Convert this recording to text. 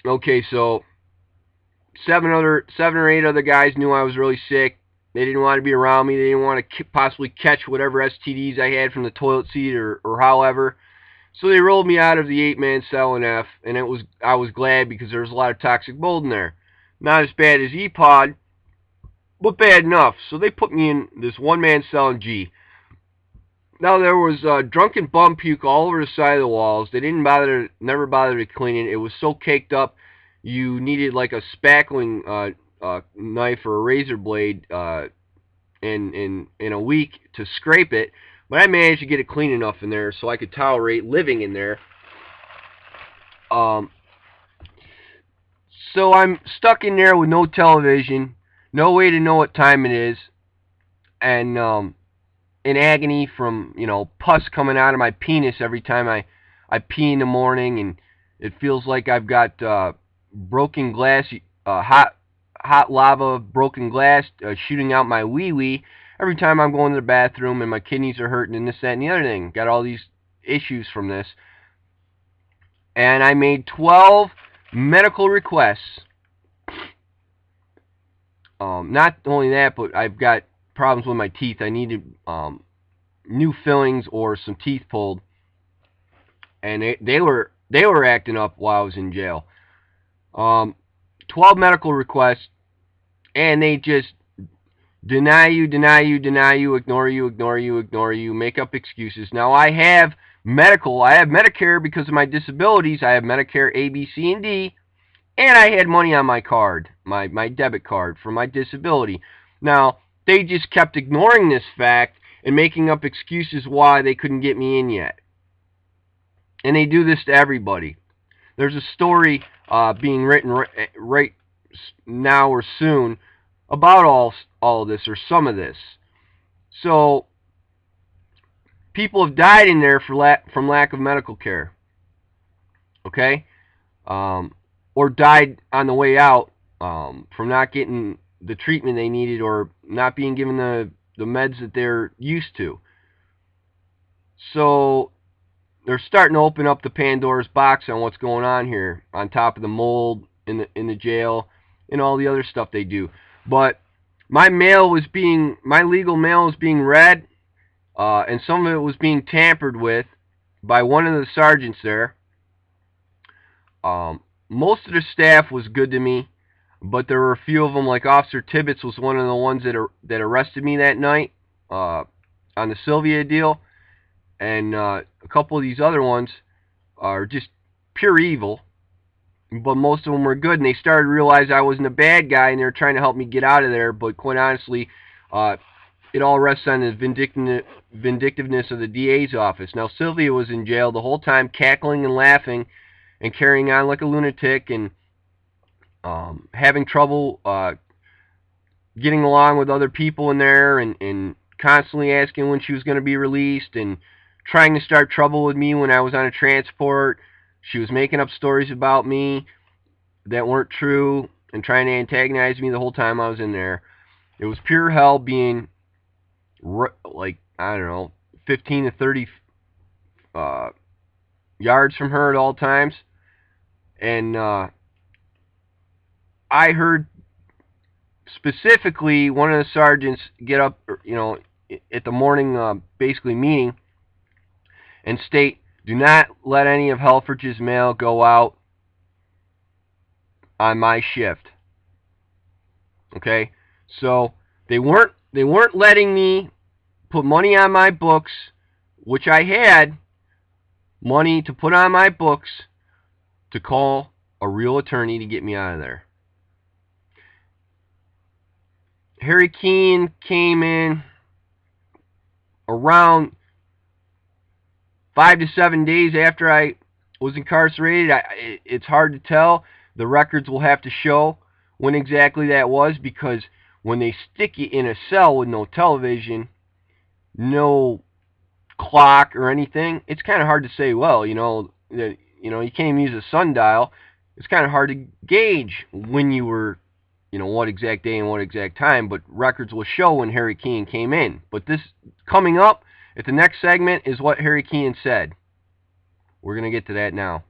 Okay, so seven or eight other guys knew I was really sick. They didn't want to be around me. They didn't want to possibly catch whatever STDs I had from the toilet seat or however. So they rolled me out of the 8-man cell in F, and I was glad because there was a lot of toxic mold in there. Not as bad as EPOD, but bad enough. So they put me in this 1-man cell in G. Now there was drunken bum puke all over the side of the walls. They never bothered to clean it. It was so caked up, you needed like a spackling knife or a razor blade in a week to scrape it. But I managed to get it clean enough in there so I could tolerate living in there. Um, so I'm stuck in there with no television, no way to know what time it is, and in agony from pus coming out of my penis every time I pee in the morning, and it feels like I've got broken glass, hot lava, broken glass shooting out my wee wee every time I'm going to the bathroom, and my kidneys are hurting, and this, that, and the other thing. Got all these issues from this, and I made 12 medical requests. Not only that, but I've got problems with my teeth. I needed new fillings or some teeth pulled, and they were acting up while I was in jail. Um, 12 medical requests, and they just deny you, deny you, deny you, ignore you, ignore you, ignore you, make up excuses. Now I have I have Medicare because of my disabilities. I have Medicare A, B, C, and D, and I had money on my card, my debit card for my disability. Now they just kept ignoring this fact and making up excuses why they couldn't get me in yet. And they do this to everybody. There's a story being written right now or soon about all of this or some of this. So people have died in there from lack of medical care. Okay, or died on the way out from not getting the treatment they needed or not being given the meds that they're used to. So they're starting to open up the Pandora's box on what's going on here, on top of the mold in the jail and all the other stuff they do. But my legal mail was being read, and some of it was being tampered with by one of the sergeants there. Most of the staff was good to me, but there were a few of them, like Officer Tibbetts was one of the ones that arrested me that night on the Sylvia deal, and a couple of these other ones are just pure evil, but most of them were good, and they started to realize I wasn't a bad guy, and they were trying to help me get out of there. But quite honestly, uh, it all rests on the vindictiveness of the DA's office. Now, Sylvia was in jail the whole time, cackling and laughing and carrying on like a lunatic, and having trouble getting along with other people in there, and constantly asking when she was going to be released, and trying to start trouble with me when I was on a transport. She was making up stories about me that weren't true and trying to antagonize me the whole time I was in there. It was pure hell being like, I don't know, 15 to 30 uh, yards from her at all times. And I heard specifically one of the sergeants get up, at the morning basically meeting and state, "Do not let any of Helfrich's mail go out on my shift." Okay, so they weren't letting me put money on my books, which I had money to put on my books to call a real attorney to get me out of there. Harry Keene came in around 5 to 7 days after I was incarcerated. It's hard to tell. The records will have to show when exactly that was, because when they stick you in a cell with no television, no clock or anything, it's kind of hard to say, well, you can't even use a sundial. It's kind of hard to gauge when you were, what exact day and what exact time, but records will show when Harry Keene came in. But this coming up at the next segment is what Harry Keene said. We're going to get to that now.